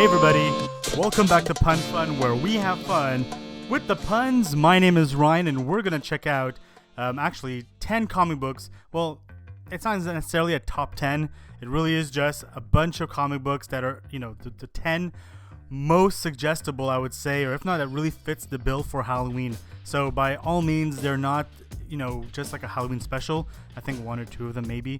Hey everybody, welcome back to Pun Fun, where we have fun with the puns. My name is Ryan, and we're going to check out actually 10 comic books. Well, it's not necessarily a top 10. It really is just a bunch of comic books that are, the 10 most suggestible, I would say, or if not, that really fits the bill for Halloween. So by all means, they're not, just like a Halloween special. I think one or two of them maybe.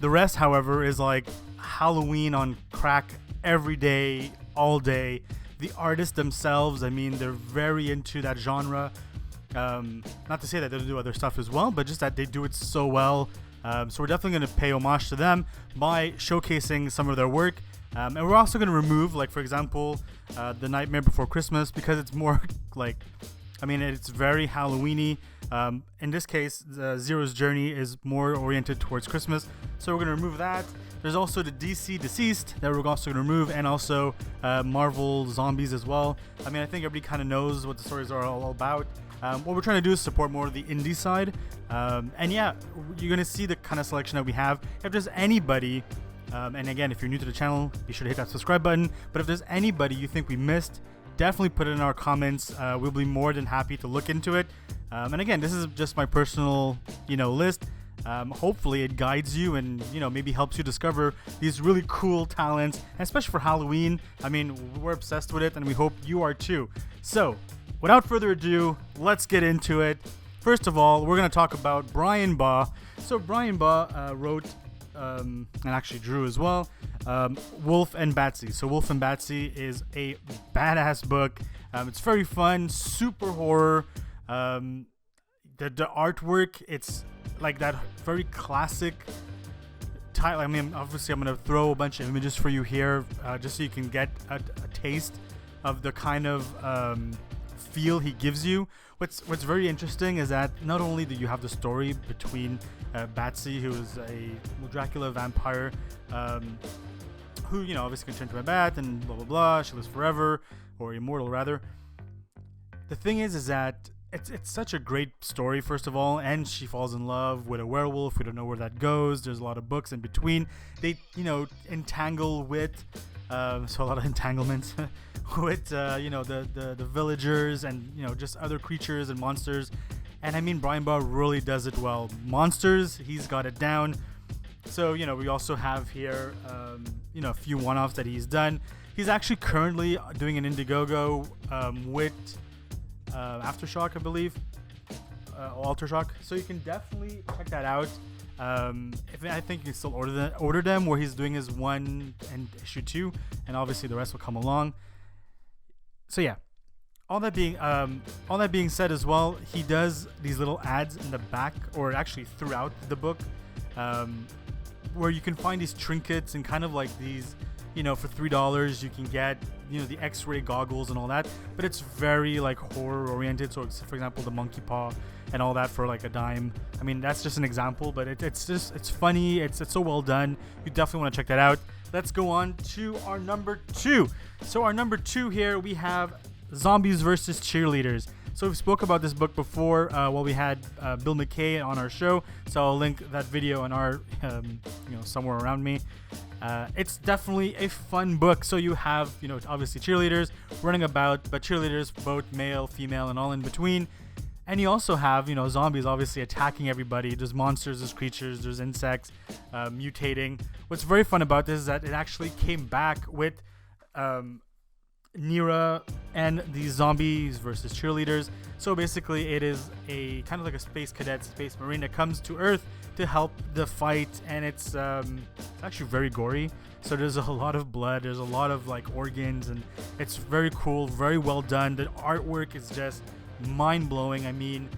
The rest, however, is like Halloween on crack every day, all day. The artists themselves, I mean, they're very into that genre. Not to say that they don't do other stuff as well, but just that they do it so well. So we're definitely going to pay homage to them by showcasing some of their work. And we're also going to remove, like, for example, The Nightmare Before Christmas, because it's more like, it's very Halloween-y. In this case, Zero's Journey is more oriented towards Christmas, so we're going to remove that. There's also the DC Deceased that we're also going to remove, and also Marvel Zombies as well. I think everybody kind of knows what the stories are all about. What we're trying to do is support more of the indie side. And yeah, you're going to see the kind of selection that we have. If there's anybody, and again, if you're new to the channel, be sure to hit that subscribe button. But if there's anybody you think we missed, definitely put it in our comments. We'll be more than happy to look into it. And again, this is just my personal, list. Hopefully it guides you and, maybe helps you discover these really cool talents, and especially for Halloween. We're obsessed with it, and we hope you are too. So, without further ado, let's get into it. First of all, we're going to talk about Brian Baugh. So, Brian Baugh wrote, and actually drew as well, Wolf and Batsy. So, Wolf and Batsy is a badass book. It's very fun, super horror. The artwork, it's like that very classic title. Obviously I'm going to throw a bunch of images for you here, just so you can get a taste of the kind of feel he gives you. What's very interesting is that not only do you have the story between Batsy, who is a Dracula vampire, who obviously can turn to a bat and blah blah blah, she lives forever, or immortal rather. The thing is that it's such a great story, first of all, and she falls in love with a werewolf. We don't know where that goes. There's a lot of books in between. They, entangle with, so a lot of entanglements with, the villagers and, just other creatures and monsters. And Brian Baugh really does it well. Monsters, he's got it down. So, we also have here, a few one-offs that he's done. He's actually currently doing an Indiegogo with Aftershock, I believe, Altershock. So you can definitely check that out. I think you can still order them, where he's doing his 1 and issue 2, and obviously the rest will come along. So yeah, all that being said as well, he does these little ads in the back, or actually throughout the book, where you can find these trinkets and kind of like these. For $3 you can get, the X-ray goggles and all that, but it's very like horror oriented. So for example, the monkey paw and all that for like a dime. That's just an example, but it's funny. It's so well done. You definitely want to check that out. Let's go on to our number 2. So our number 2 here, we have Zombies versus Cheerleaders. So we spoke about this book before while we had Bill McKay on our show. So I'll link that video on our, somewhere around me. It's definitely a fun book. So you have, obviously cheerleaders running about, but cheerleaders both male, female, and all in between. And you also have, zombies obviously attacking everybody. There's monsters, there's creatures, there's insects mutating. What's very fun about this is that it actually came back with Nira and the Zombies versus Cheerleaders. So basically it is a kind of like a space cadet, space marine that comes to Earth to help the fight, and it's actually very gory. So there's a lot of blood, there's a lot of like organs, and it's very cool, very well done. The artwork is just mind-blowing.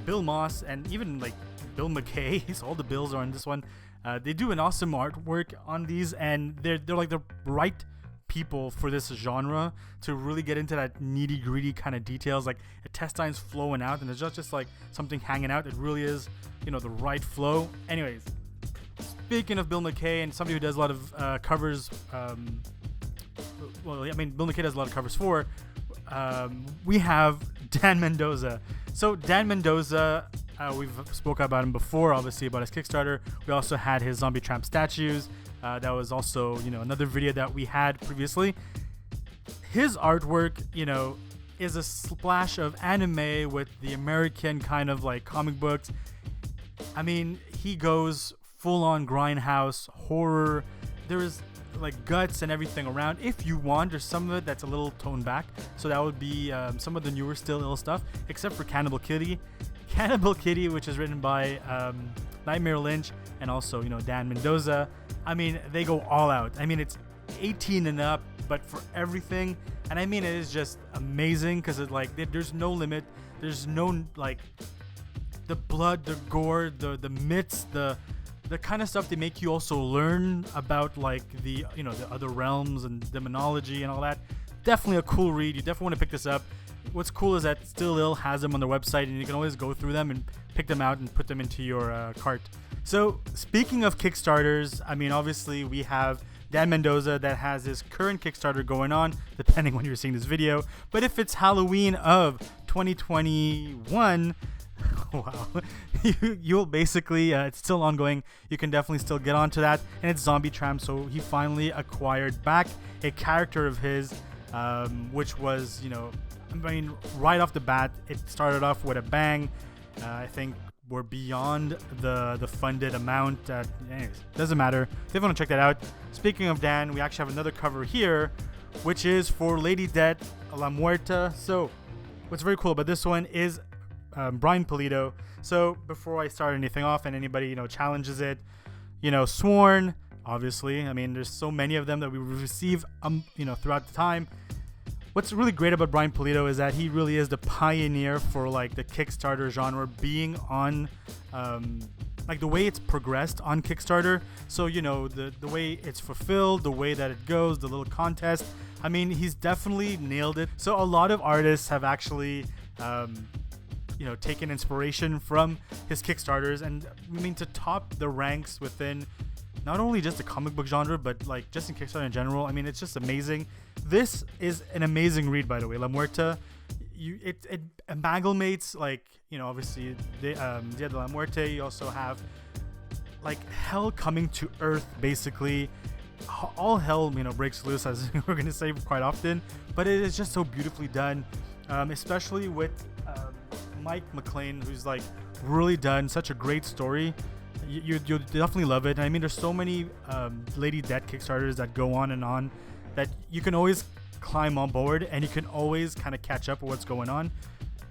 Bill Moss and even like Bill McKay, so all the Bills are on this one. They do an awesome artwork on these, and they're like the right people for this genre to really get into that nitty gritty kind of details, like intestines flowing out, and it's just like something hanging out. It really is, the right flow. Anyways, speaking of Bill McKay and somebody who does a lot of covers, Bill McKay does a lot of covers for. we have Dan Mendoza. So Dan Mendoza, we've spoken about him before, obviously, about his Kickstarter. We also had his Zombie Tramp statues. That was also, another video that we had previously. His artwork, is a splash of anime with the American kind of like comic books. I mean, he goes full on grindhouse horror. There's like guts and everything around. If you want, there's some of it that's a little toned back. So that would be some of the newer Still Ill stuff, except for Cannibal Kitty. Cannibal Kitty, which is written by Nightmare Lynch and also, Dan Mendoza. I mean, they go all out. I mean, it's 18 and up, but for everything. And I mean, it is just amazing because there's no limit. There's no like the blood, the gore, the myths, the kind of stuff they make you also learn about like the other realms and demonology and all that. Definitely a cool read. You definitely want to pick this up. What's cool is that Still Ill has them on their website, and you can always go through them and pick them out and put them into your cart. So speaking of Kickstarters, I mean, obviously we have Dan Mendoza that has his current Kickstarter going on, depending when you're seeing this video. But if it's Halloween of 2021, wow, you'll basically, it's still ongoing. You can definitely still get onto that. And it's Zombie Tramp, so he finally acquired back a character of his, which was, right off the bat, it started off with a bang. I think we're beyond the funded amount. Anyways, doesn't matter. If you want to check that out. Speaking of Dan, we actually have another cover here, which is for Lady Death La Muerta. So what's very cool about this one is Brian Polito. So before I start anything off and anybody challenges it, Sworn, obviously. I mean, there's so many of them that we receive throughout the time. What's really great about Brian Polito is that he really is the pioneer for like the Kickstarter genre being on like the way it's progressed on Kickstarter. So the way it's fulfilled, the way that it goes, the little contest. I mean, he's definitely nailed it. So a lot of artists have actually taken inspiration from his Kickstarters, and I mean, to top the ranks within not only just the comic book genre, but like just in Kickstarter in general. I mean, it's just amazing. This is an amazing read, by the way. La Muerta, it amalgamates like obviously Dia de la Muerte. You also have like hell coming to earth, basically. All hell breaks loose, as we're gonna say quite often. But it is just so beautifully done, especially with Mike McLean, who's like really done such a great story. You'll definitely love it. I mean, there's so many Lady Death Kickstarters that go on that you can always climb on board, and you can always kind of catch up with what's going on.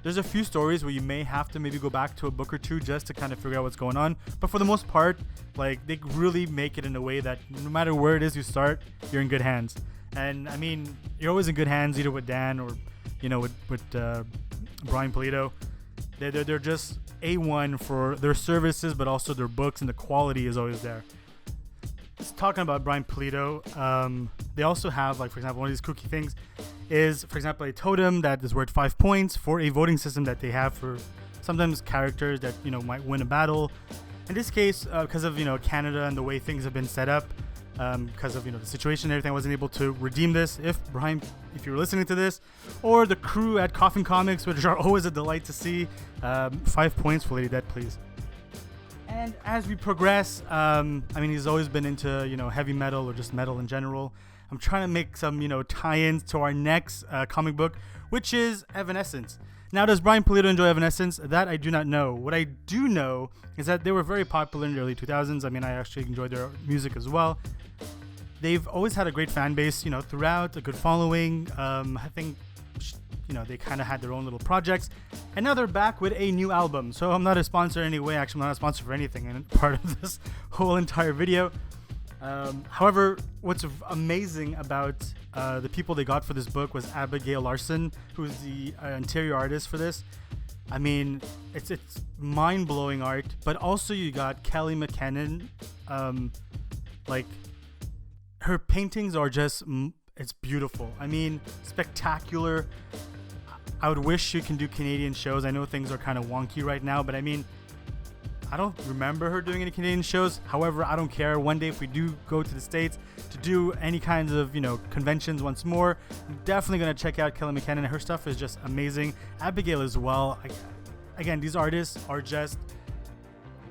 There's a few stories where you may have to maybe go back to a book or two just to kind of figure out what's going on. But for the most part, like, they really make it in a way that no matter where it is you start, you're in good hands. And I mean, you're always in good hands, either with Dan or with Brian Polito. They're just A1 for their services, but also their books, and the quality is always there. Just talking about Brian Polito, they also have, like, for example, one of these kooky things is, for example, a totem that is worth 5 points for a voting system that they have for sometimes characters that might win a battle. In this case, because of Canada and the way things have been set up, because of the situation and everything, I wasn't able to redeem this. If Brian, if you're listening to this, or the crew at Coffin Comics, which are always a delight to see, 5 points for Lady Death, please. And as we progress, I mean, he's always been into heavy metal or just metal in general. I'm trying to make some tie-ins to our next comic book, which is Evanescence. Now, does Brian Polito enjoy Evanescence? That I do not know. What I do know is that they were very popular in the early 2000s. I mean, I actually enjoyed their music as well. They've always had a great fan base, throughout, a good following. I think, they kind of had their own little projects. And now they're back with a new album. So I'm not a sponsor anyway. Actually, I'm not a sponsor for anything in part of this whole entire video. However, what's amazing about the people they got for this book was Abigail Larson, who's the interior artist for this. I mean, it's mind-blowing art, but also you got Kelly McKinnon. Like, her paintings are just, it's beautiful. I mean, spectacular. I would wish you can do Canadian shows. I know things are kind of wonky right now, but I mean, I don't remember her doing any Canadian shows. However, I don't care. One day if we do go to the States to do any kinds of, conventions once more, I'm definitely going to check out Kelly McKinnon. Her stuff is just amazing. Abigail as well. Again, these artists are just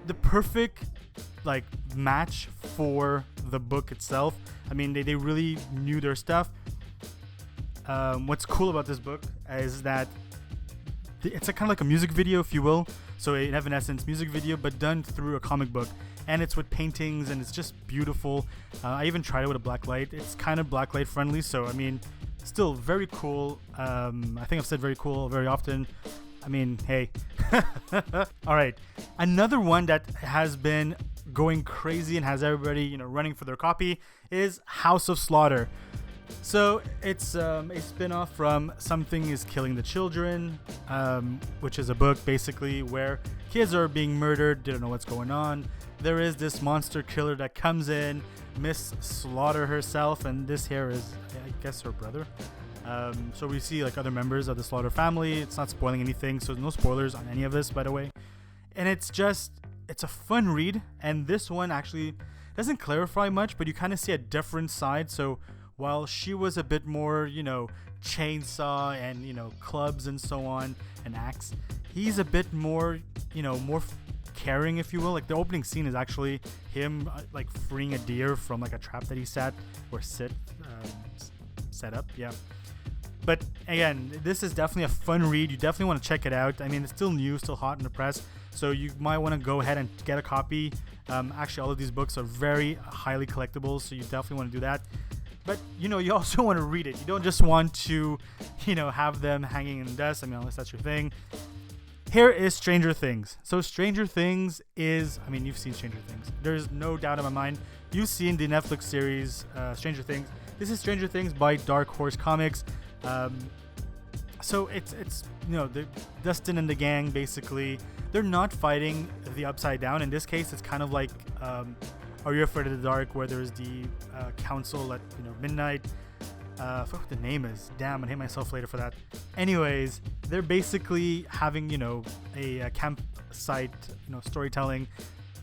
the perfect match for the book itself. I mean, they really knew their stuff. What's cool about this book is that it's kind of like a music video, if you will. So an Evanescence music video, but done through a comic book. And it's with paintings, and it's just beautiful. I even tried it with a black light. It's kind of black light friendly, so I mean, still very cool. I think I've said very cool very often. I mean, hey. All right. Another one that has been going crazy and has everybody, running for their copy is House of Slaughter. So it's a spin-off from Something is Killing the Children, which is a book basically where kids are being murdered, they don't know what's going on. There is this monster killer that comes in, Miss Slaughter herself, and this here is, I guess, her brother. So we see other members of the Slaughter family. It's not spoiling anything, so no spoilers on any of this, by the way. And it's a fun read, and this one actually doesn't clarify much, but you kind of see a different side. So while she was a bit more, chainsaw and, clubs and so on, and axe, he's a bit more, more caring, if you will. The opening scene is actually him, freeing a deer from, a trap that he set up, yeah. But again, this is definitely a fun read. You definitely want to check it out. I mean, it's still new, still hot in the press, so you might want to go ahead and get a copy. Actually, all of these books are very highly collectible, so you definitely want to do that. But, you also want to read it. You don't just want to, have them hanging in the desk. I mean, unless that's your thing. Here is Stranger Things. So Stranger Things is, I mean, you've seen Stranger Things. There's no doubt in my mind. You've seen the Netflix series Stranger Things. This is Stranger Things by Dark Horse Comics. So it's the Dustin and the gang, basically. They're not fighting the Upside Down. In this case, it's kind of like Are You Afraid of the Dark, where there's the council at midnight. I forgot what the name is. Damn, I hate myself later for that. Anyways, they're basically having a campsite storytelling,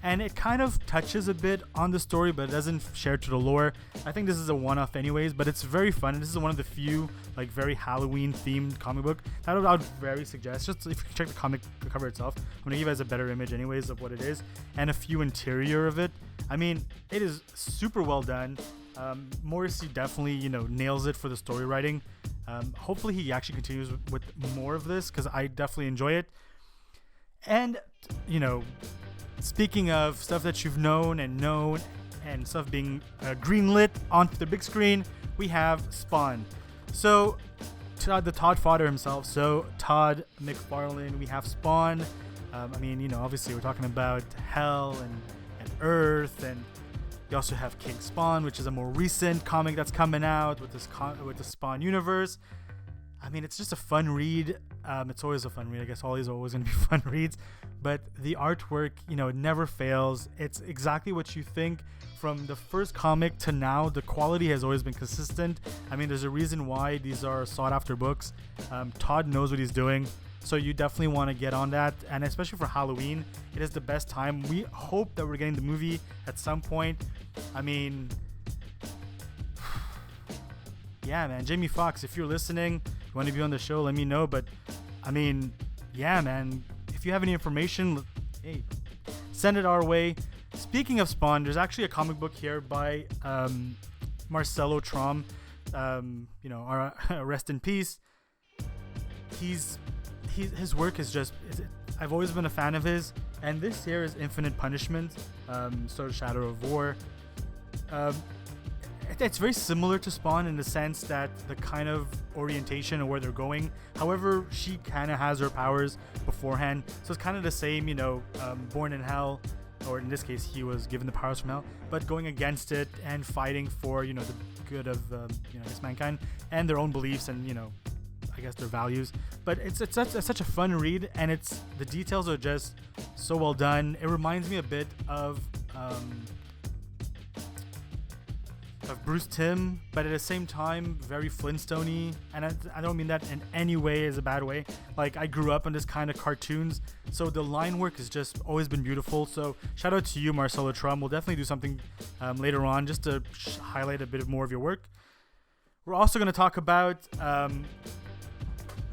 and it kind of touches a bit on the story, but it doesn't share to the lore. I think this is a one-off anyways, but it's very fun. This is one of the few very Halloween themed comic book that I would very suggest. Just if you check the cover itself, I'm gonna give you guys a better image anyways of what it is, and a few interior of it. I mean, it is super well done. Morrissey definitely nails it for the story writing. Hopefully he actually continues with more of this, because I definitely enjoy it. And speaking of stuff that you've known and stuff being greenlit onto the big screen, we have Spawn. So the Todd father himself, so Todd McFarlane, we have Spawn. I mean, obviously we're talking about Hell and Earth, and you also have King Spawn, which is a more recent comic that's coming out with the Spawn universe. I mean, it's just a fun read. It's always a fun read. I guess all these are always going to be fun reads. But the artwork, it never fails. It's exactly what you think. From the first comic to now, the quality has always been consistent. I mean, there's a reason why these are sought-after books. Todd knows what he's doing. So you definitely want to get on that. And especially for Halloween, it is the best time. We hope that we're getting the movie at some point. I mean, yeah, man. Jamie Foxx, if you're listening, you want to be on the show, let me know. But I mean, yeah, man. If you have any information, hey, send it our way. Speaking of Spawn, there's actually a comic book here by Marcelo Trom. Rest in peace. His work is just, I've always been a fan of his. And this here is Infinite Punishment, sort of Shadow of War. It's very similar to Spawn in the sense that the kind of orientation and where they're going. However, she kind of has her powers beforehand. So it's kind of the same, Born in Hell, or in this case, he was given the powers from Hell, but going against it and fighting for, the good of, mankind and their own beliefs and, I guess their values. But it's such a fun read, and the details are just so well done. It reminds me a bit of of Bruce Timm, but at the same time very Flintstone-y, and I don't mean that in any way as a bad way. Like, I grew up on this kind of cartoons, so the line work has just always been beautiful. So shout out to you, Marcelo Trum. We'll definitely do something later on just to highlight a bit more of your work. We're also going to talk about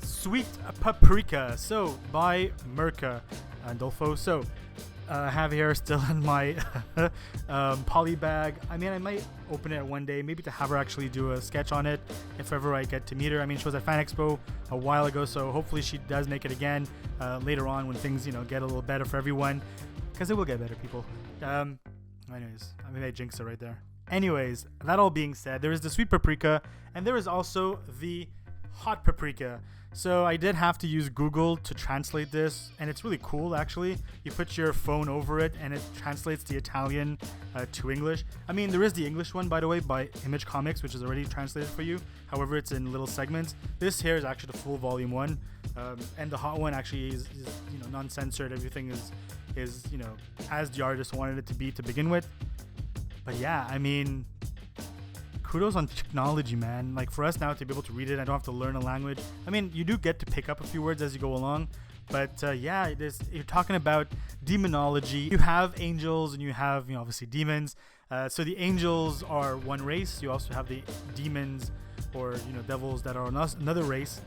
Sweet Paprika, so by Mirka Andolfo. So I have here still in my poly bag. I mean, I might open it one day, maybe to have her actually do a sketch on it if ever I get to meet her. I mean, she was at Fan Expo a while ago, so hopefully she does make it again later on when things, get a little better for everyone, because it will get better, people. Anyways, I mean, I jinxed it right there. Anyways, that all being said, there is the Sweet Paprika, and there is also the Hot Paprika. So I did have to use Google to translate this, and it's really cool actually. You put your phone over it and it translates the Italian to English. I mean, there is the English one, by the way, by Image Comics, which is already translated for you. However, it's in little segments. This here is actually the full volume one, and the hot one actually is non-censored. Everything is as the artist wanted it to be to begin with. But yeah, I mean, kudos on technology, man. Like, for us now to be able to read it, I don't have to learn a language. I mean, you do get to pick up a few words as you go along, but yeah, you're talking about demonology. You have angels and you have, obviously demons. So the angels are one race. You also have the demons, or devils, that are another race.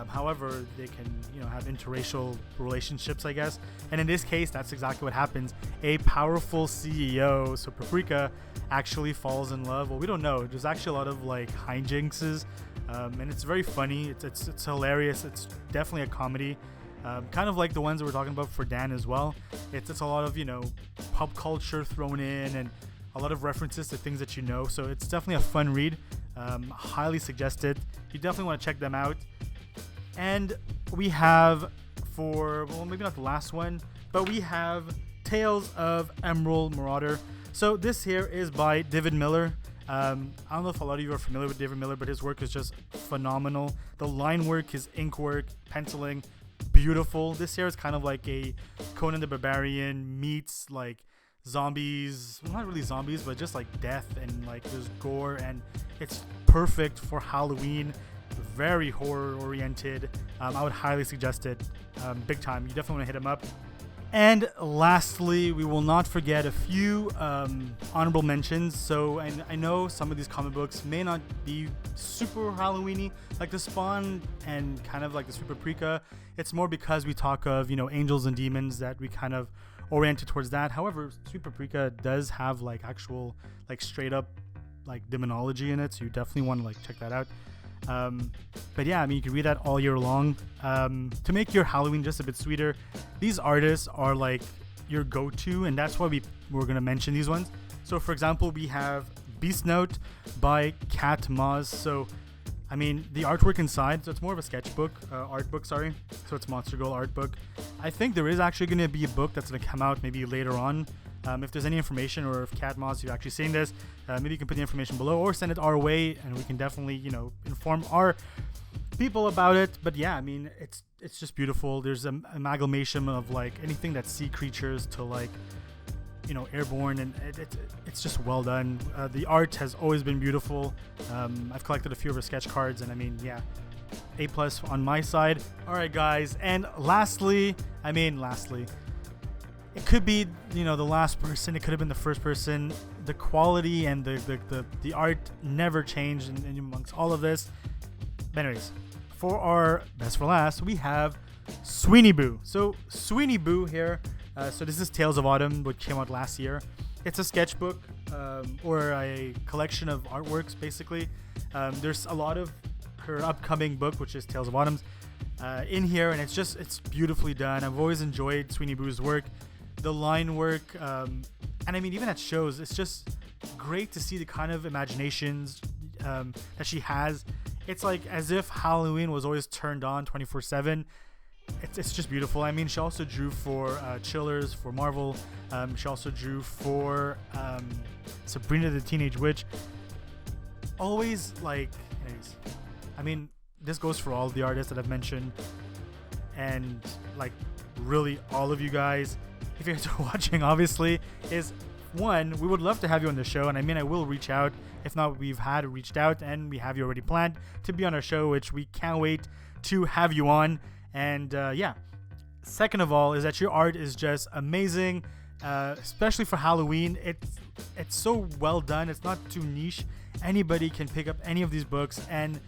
However, they can have interracial relationships, I guess. And in this case, that's exactly what happens. A powerful CEO, so Paprika, actually falls in love. Well, we don't know. There's actually a lot of like hijinks, and it's very funny. It's hilarious. It's definitely a comedy, kind of like the ones that we're talking about for Dan as well. It's a lot of pop culture thrown in, and a lot of references to things that so it's definitely a fun read. Highly suggested. You definitely want to check them out. And we have, maybe not the last one, but we have Tales of Emerald Marauder. So this here is by David Miller. I don't know if a lot of you are familiar with David Miller, but his work is just phenomenal. The line work, his ink work, penciling, beautiful. This here is kind of like a Conan the Barbarian meets like zombies. Well, not really zombies, but just like death, and like there's gore, and it's perfect for Halloween. Very horror oriented. I would highly suggest it, big time. You definitely want to hit him up. And lastly, we will not forget a few honorable mentions. So, and I know some of these comic books may not be super Halloween-y, like the Spawn and kind of like the Sweet Paprika. It's more because we talk of angels and demons that we kind of oriented towards that. However, Sweet Paprika does have like actual like straight up like demonology in it, so you definitely want to like check that out. But yeah, I mean, you can read that all year long. To make your Halloween just a bit sweeter, these artists are like your go-to, and that's why we're going to mention these ones. So for example, we have Beast Note by Kat Moz. So I mean, the artwork inside, so it's more of a sketchbook, art book, sorry. So it's Monster Girl art book. I think there is actually going to be a book that's going to come out maybe later on. If there's any information, or if Kat Moz, you're actually seeing this, maybe you can put the information below or send it our way, and we can definitely, inform our people about it. But yeah, I mean, it's just beautiful. There's an amalgamation of like anything that's sea creatures to like, airborne, and it's just well done. The art has always been beautiful. I've collected a few of her sketch cards, and I mean, yeah, A+ on my side. All right, guys, and lastly, it could be, the last person. It could have been the first person. The quality and the art never changed in amongst all of this. But anyways, for our best for last, we have Sweeney Boo. So Sweeney Boo here. So this is Tales of Autumn, which came out last year. It's a sketchbook or a collection of artworks, basically. There's a lot of her upcoming book, which is Tales of Autumn, in here, and it's beautifully done. I've always enjoyed Sweeney Boo's work. The line work, and I mean, even at shows, it's just great to see the kind of imaginations that she has. It's like as if Halloween was always turned on 24/7. It's just beautiful. I mean, she also drew for Chillers for Marvel. She also drew for Sabrina the Teenage Witch. Always like, anyways, I mean, this goes for all the artists that I've mentioned, and like really all of you guys, if you guys are watching, obviously, is one, we would love to have you on the show, and I mean, I will reach out. If not, we've had reached out, and we have you already planned to be on our show, which we can't wait to have you on. And yeah. Second of all, is that your art is just amazing, especially for Halloween. It's so well done. It's not too niche. Anybody can pick up any of these books and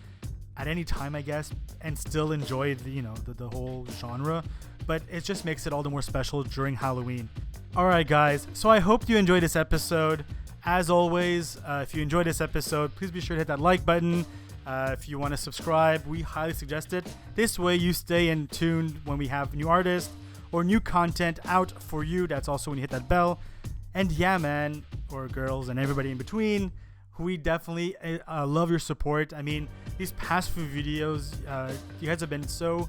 at any time, I guess, and still enjoy the whole genre. But it just makes it all the more special during Halloween. All right, guys. So I hope you enjoyed this episode. As always, if you enjoyed this episode, please be sure to hit that like button. If you want to subscribe, we highly suggest it. This way you stay in tune when we have new artists or new content out for you. That's also when you hit that bell. And yeah, man, or girls and everybody in between, we definitely love your support. I mean, these past few videos, you guys have been so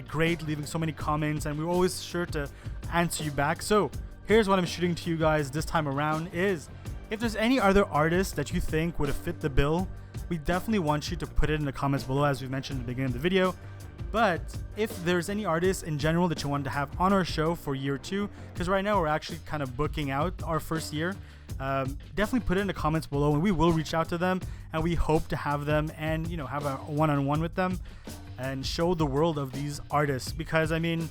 great, leaving so many comments, and we're always sure to answer you back. So here's what I'm shooting to you guys this time around is, if there's any other artists that you think would have fit the bill, we definitely want you to put it in the comments below, as we mentioned at the beginning of the video. But if there's any artists in general that you wanted to have on our show for year 2, because right now we're actually kind of booking out our first year, definitely put it in the comments below, and we will reach out to them, and we hope to have them and have a one-on-one with them and show the world of these artists. Because I mean,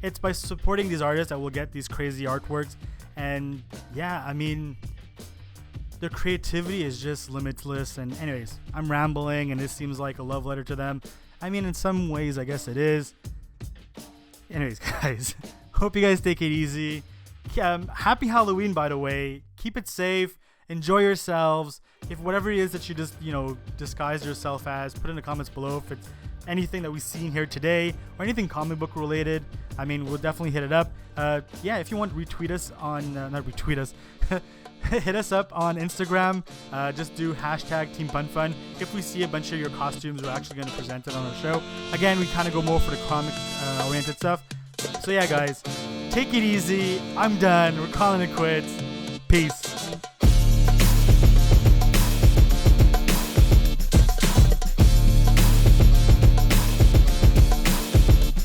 it's by supporting these artists that we'll get these crazy artworks. And yeah, I mean, their creativity is just limitless. And anyways, I'm rambling, and this seems like a love letter to them. I mean, in some ways, I guess it is. Anyways, guys, hope you guys take it easy. Happy Halloween, by the way. Keep it safe. Enjoy yourselves. If whatever it is that you just, disguise yourself as, put in the comments below if it's anything that we've seen here today or anything comic book related. I mean, we'll definitely hit it up. Yeah, if you want, retweet us on, not retweet us, hit us up on Instagram. Just do #TeamPunFun. If we see a bunch of your costumes, we're actually going to present it on our show. Again, we kind of go more for the comic oriented stuff. So yeah, guys, take it easy. I'm done. We're calling it quits. Peace.